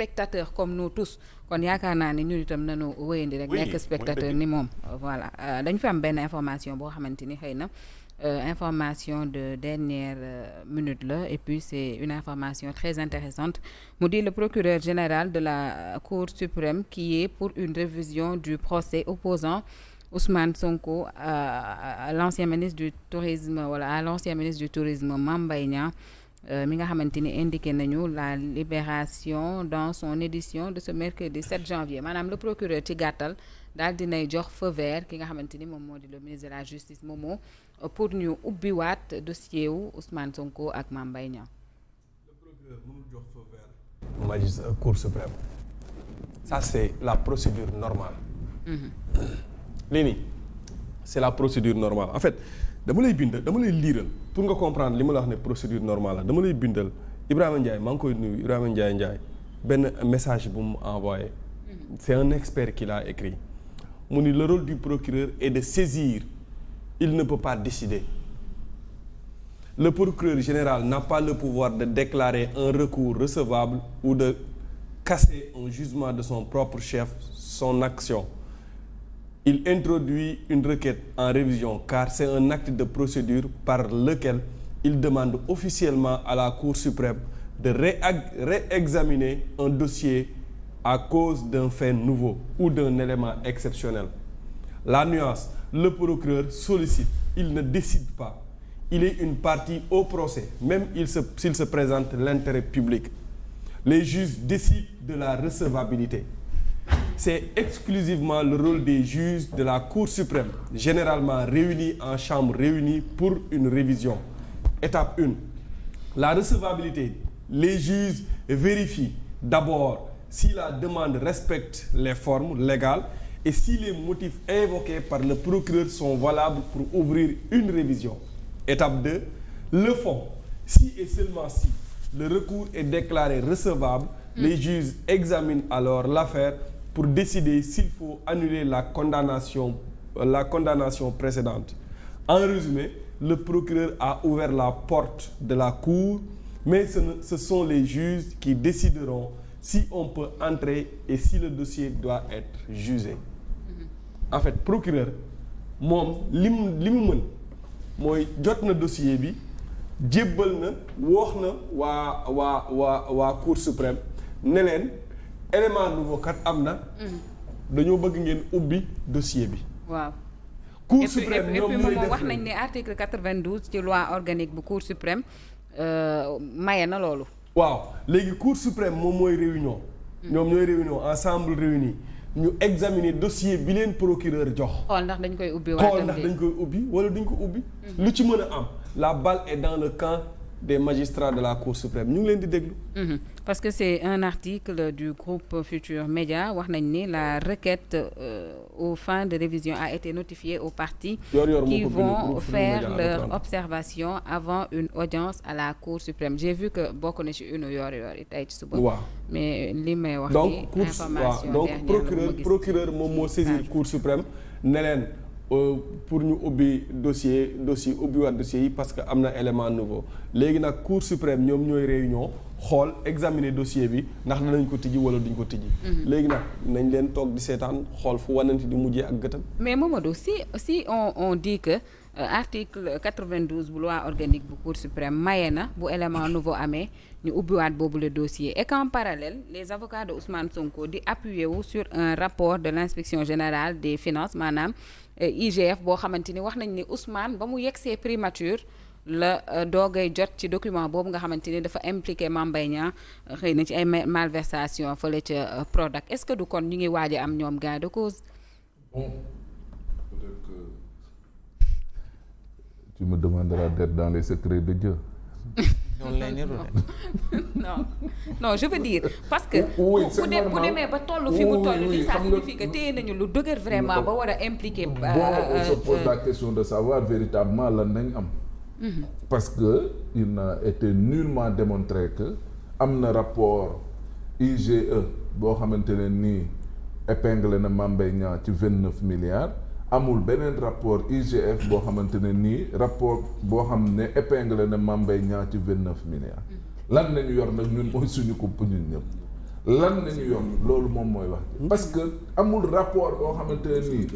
spectateur comme nous tous kon yaakaar naa ni ñun itam nañu wéyandi rek nekk spectateur ni moom voilà dañu fi am benn information boo xamante ni xëy na information de dernière minute là et puis c'est une information très intéressante mu dit le procureur général de la Cour suprême qui est pour une révision du procès opposant Ousmane Sonko à l'ancien ministre du tourisme à l'ancien ministre du tourisme Mame Mbaye Niang mi nga xamante ni indiqué nañu la libération dans son édition de ce mercredi 7 janvier maanaam le procureur ci gàttal daal dinay jox feu vert ki nga xamante ni moom moo di le ministre de la justice Momo pour ñu ubbiwaat dossier wu Ousmane Sonko ak Mame Mbaye Niang. Le procureur mënul jox feu vert magistrat Cour suprême ça c'est la procédure normale. lii nii c'est la procédure normale en fait dama lay liiral pour nga comprendre li ma la wax ne procédure normale la dama lay bindal Ibrahima Ndiaye maa ngi koy nuyu Ibrahima Ndiaye benn message bu mu envoyé c'est un expert qui l'a écrit mu ni le rôle du procureur est de saisir il ne peut pas décider le procureur général n'a pas le pouvoir de déclarer un recours recevable ou de casser un jugement de son propre chef son action. Il introduit une requête en révision car c'est un acte de procédure par lequel il demande officiellement à la Cour suprême de réexaminer un dossier à cause d'un fait nouveau ou d'un élément exceptionnel. La nuance, le procureur sollicite, il ne décide pas. Il est une partie au procès, même s'il se présente l'intérêt public. Les juges décident de la recevabilité. C'est exclusivement le rôle des juges de la Cour suprême, généralement réunis en chambre réunie pour une révision. Étape 1. La recevabilité. Les juges vérifient d'abord si la demande respecte les formes légales et si les motifs invoqués par le procureur sont valables pour ouvrir une révision. Étape 2. Le fond. Si et seulement si le recours est déclaré recevable, les juges examinent alors l'affaire pour décider s'il faut annuler la condamnation précédente. En résumé, le procureur a ouvert la porte de la cour, mais ce sont les juges qui décideront si on peut entrer et si le dossier doit être jugé. En fait, procureur moom li mu mën mooy jot na dossier bi jébbal na wax na waa Cour suprême ne leen élément nouveau kat am na. dañoo bëgg ngeen ubbi dossier bi. waaw. Cour suprême ñoom ñooy def wax nañ ne article 92 ci loi organique bu Cour suprême maye na loolu. waaw léegi Cour suprême moom mooy réunion. ñoom ñooy réunion ensemble réunis ñu examiner dossier bi leen procureur jox. xool ndax dañ koy ubbi wala duñ ko ubbi. lu ci mën a am la balle est dans le camp des magistrats de la Cour suprême ñu ngi leen di déglu. Parce que c'est un article du groupe Futurs Médias wax nañ ni la requête aux fins de révision a été notifiée aux parties qui vont faire leur observation avant une audience à la Cour suprême. J'ai vu que bokk na ci une Yoor-Yoor yi tey ci suba. waaw mais li may wax donc information donc procureur moom moo saisir Cour suprême ne leen pour ñu ubbi dossier ubbiwaat dossier yi parce que am na élément nouveau léegi nag Cour suprême ñoom ñooy réunion xool examiner dossier bi ndax danañ ko tijji wala duñ ko tijji. léegi nag nañ leen toog di seetaan xool fu wananti di mujjee ak gëtam. mais Mamadou si on dit que article 92 bu loi organique bu Cour suprême maye na bu élément nouveau amee ñu ubbiwaat boobu le dossier et qu'en parallèle les avocats de Ousmane Sonko di appuyer wu sur un rapport de l'inspection générale des finances maanaam IGF boo xamante ni wax nañ ni Ousmane ba mu yegsee primature la doogay jot ci document boobu nga xamante ni dafa impliqué Mame Mbaye Niang xëy na ci ay malversation fële ca Prodac est-ce que du kon ñu ngi waaj a am ñoom gain de cause. Bon, peut-être que tu me demanderas d'être dans les secrets de Dieu. non je veux dire parce que bu demee ba toll fi mu toll li ça signifie que téye nañu lu dëgër vraiment ba war a impliquer. on se pose la question de savoir véritablement lan nañ am. Parce que il n'a été nullement démontré que am na rapport IGE boo xamante ne nii épinglé na Mame Mbaye Niang ci 29 milliards amul beneen rapport IGF boo xamante ne nii rapport boo xam ne épinglé na Mame Mbaye Niang ci 29 milliards lan nañu yor nag ñun mooy suñu kupp ñun ñëpp lan nañu yomb loolu moom mooy wax parce que amul rapport boo xamante ne nii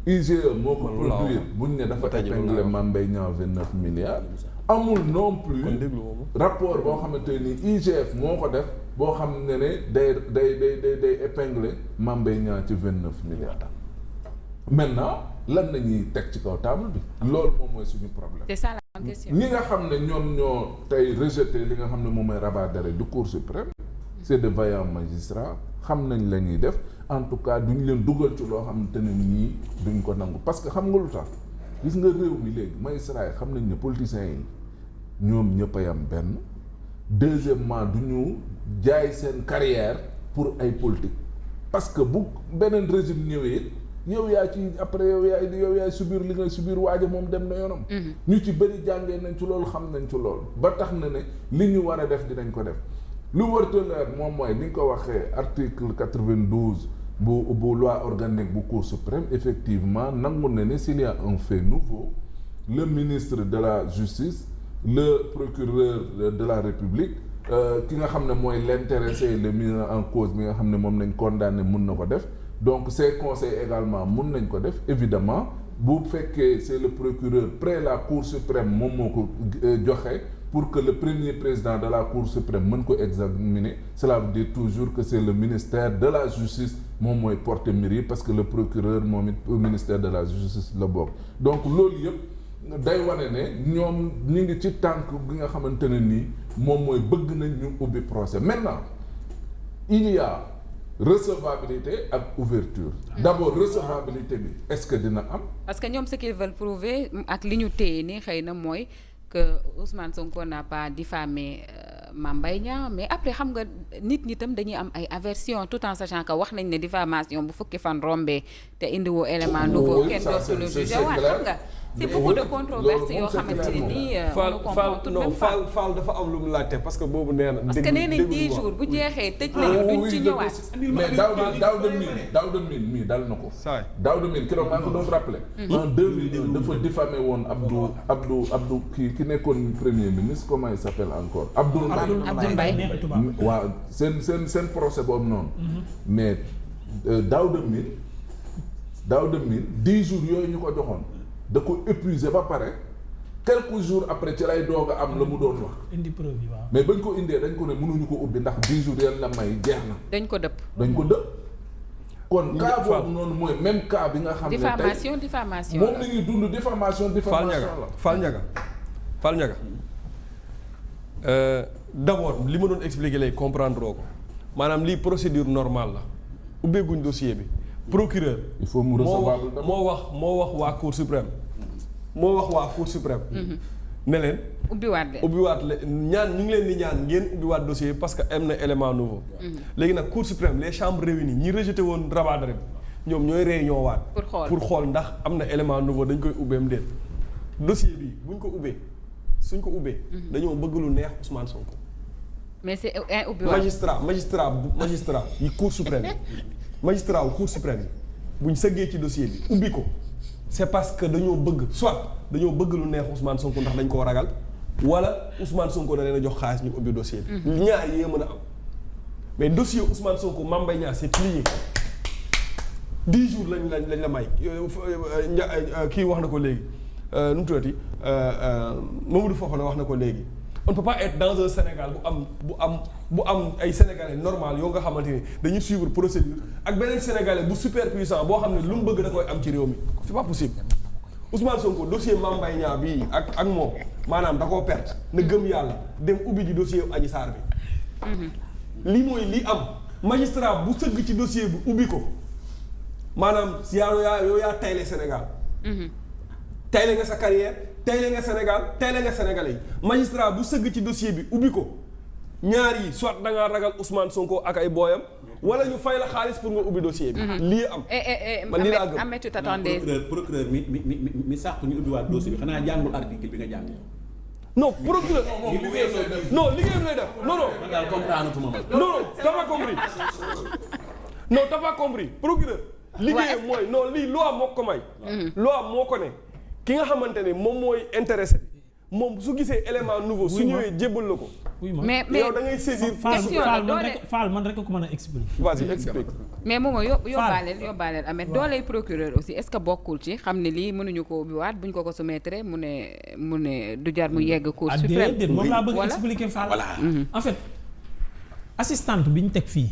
IGE moo ko produire buñ ne dafa épinglé Mame Mbaye Niang 29 milliards amul non plus rapport boo xamante ne nii IGF moo ko def boo xam ne day épinglé Mame Mbaye Niang ci 29 milliards maintenant lan nañuy teg ci kaw table bi loolu moom mooy suñu problème. C'est ça la grande question. ñi nga xam ne ñoom ñoo tey rejeté li nga xam ne moom mooy rabat d'arrêt du Cour suprême c'est de vaillants magistrats xam nañ la ñuy def en tout cas duñ leen dugal ci loo xamante ne nii duñ ko nangu parce que xam nga lu tax gis nga réew mi léegi magistrats yi xam nañ ne politiciens yi ñoom ñëpp a yam benn deuxièmement du ñu jaay seen carrière pour ay politique parce que bu beneen régime ñëwee yow yaa ci après yow yaay subir li ngay subir waaja moom dem na yoonam. ñu ci bëri jàngee nañ ci loolu xam nañ ci loolu ba tax na ne li ñu war a def dinañ ko def lu wërta leer moom mooy ni nga ko waxee article 92 bu loi organique bu Cour suprême effectivement nangu na ne s'il y a un fait nouveau le ministre de la justice le procureur de la République ki nga xam ne mooy l'intéressé le mis en cause bi nga xam ne moom nañ condamné mun na ko def donc ces conseils également mun nañ ko def évidemment bu fekkee c'est le procureur près la Cour suprême moom moo ko joxe pour que le premier président de la Cour suprême mën ko examiner cela veut dire toujours que c'est le ministère de la justice moom mooy porter mbir yi parce que le procureur moom it au ministère de la justice la bokk donc loolu yëpp day wane ne ñoom ñi ngi ci tànk bi nga xamante ne nii moom mooy bëgg nañ ñu ubbi procès maintenant il y a recevabilité ak ouverture d'abord recevabilité bi est-ce que dina am parce que ñoom ce qu'ils veulent prouver ak li ñu téye ni xëy na mooy que Ousmane Sonko n'a pas diffamé Mame Mbaye Niang mais après xam nga nit ñi tam dañuy am ay aversion tout en sachant que wax nañ ne diffamation bu fukki fan rombee te indiwoo élément nouveau kenn dootu le juger waat xam nga c'est beaucoup de controverses yoo xamante ne nii Fall dafa am lu mu laajte parce que boobu nee na parce que nee nañ 10 jours bu jeexee tëj nañu duñ ci ñëwaat mais Daouda Mine mii dal na ko Daouda Mine keroog maa ngi ko doon rappelé en 2002 dafa diffamé woon Abdou ki nekkoon premier ministre comment il s'appelle encore Abdoul Mbaye waaw seen procès boobu noonu mais Daouda Mine 10 jours yooyu ñu ko joxoon da ko épuisé ba pare quelques jours après ci lay doog a am la mu doon wax. indi preuve yi waaw. mais bañ ko indee dañ ko ne mënuñu ko ubbi ndax 10 jours yan la may jeex na. dañ ko dëpp. kon cas boobu noonu mooy même cas bi nga xam ne tey diffamation moom la ñuy dund diffamation la. Fall Ndiaga d'abord li ma doon expliquer lay comprendre ko maanaam lii procédure normale la ubbeeguñ dossier bi. procureur il faut mu recevable moo wax waa Cour suprême ne leen ubbiwaat leen ñaan ñu ngi leen di ñaan ngeen ubbiwaat dossier parce que am na élément nouveau léegi nag Cour suprême les chambres réunies ñi rejeté woon rabat d'arrêt bi ñoom ñooy réunion waat pour xool ndax am na élément nouveau dañ koy ubbeem déet dossier bi buñ ko ubbee suñ ko ubbee dañoo bëgg lu neex Ousmane Sonko mais c'est ubbiwaat magistrat yi Cour suprême magistrat wu Cour suprême yi buñ sëggee ci dossier bi ubbi ko c'est parce que dañoo bëgg lu neex Ousmane Sonko ndax dañ koo ragal wala Ousmane Sonko da leen a jox xaalis ñu ubbi dossier bi. ñaar yee mën a am mais dossier Ousmane Sonko Mame Mbaye Niang c'est plié 10 jours lañ la may kii wax na ko léegi nu mu tuddati Mamadou Fofana wax na ko léegi. on ne peut pas être dans un Sénégal bu am ay sénégalais normal yoo nga xamante ni dañuy suivre procédure ak beneen sénégalais bu super puissant boo xam ne lu mu bëgg da koy am ci réew mi c'est pas possible. Ousmane Sonko dossier Mame Mbaye Niang bii ak moom maanaam da koo perte na gëm yàlla dem ubbi ji dossier Adji Sarr bi. lii mooy lii am magistrat bu sëgg ci dossier bi ubbi ko maanaam yow yaa tayle Sénégal. tayle nga sa carrière. tayle nga Sénégal tayle nga Sénégalais yi magistrat bu sëgg ci dossier bi ubbi ko ñaar yi soit da ngaa ragal Ousmane Sonko ak ay booyam wala ñu fay la xaalis pour nga ubbi dossier bi. lii am. man lii laa gëm procureur mi sax ñu ubbiwaat dossier bi xanaa jàngul article bi nga jàng. non procureur. non liggéeyam lay def non. man daal comprendre tuma ma. non t'as pas compris procureur. liggéeyam mooy non lii loi moo ko may. loi moo ko ne. ki nga xamante ne moom mooy intéressé moom su gisee élément nouveau su ñëwee jébbal la ko mais yow da ngay saisir. Fall man rek ko mën a expliquer. vas-y explique. mais moom yóbbaaleel Ahmed dooley procureur aussi est-ce que bokkul ci xam ne lii mënuñu ko ubbiwaat buñ ko soumettre mu ne du jar mu yegg cour suprême. déedéet moom laa bëgg expliquer Fall. voilà en fait assistante bi ñu teg fii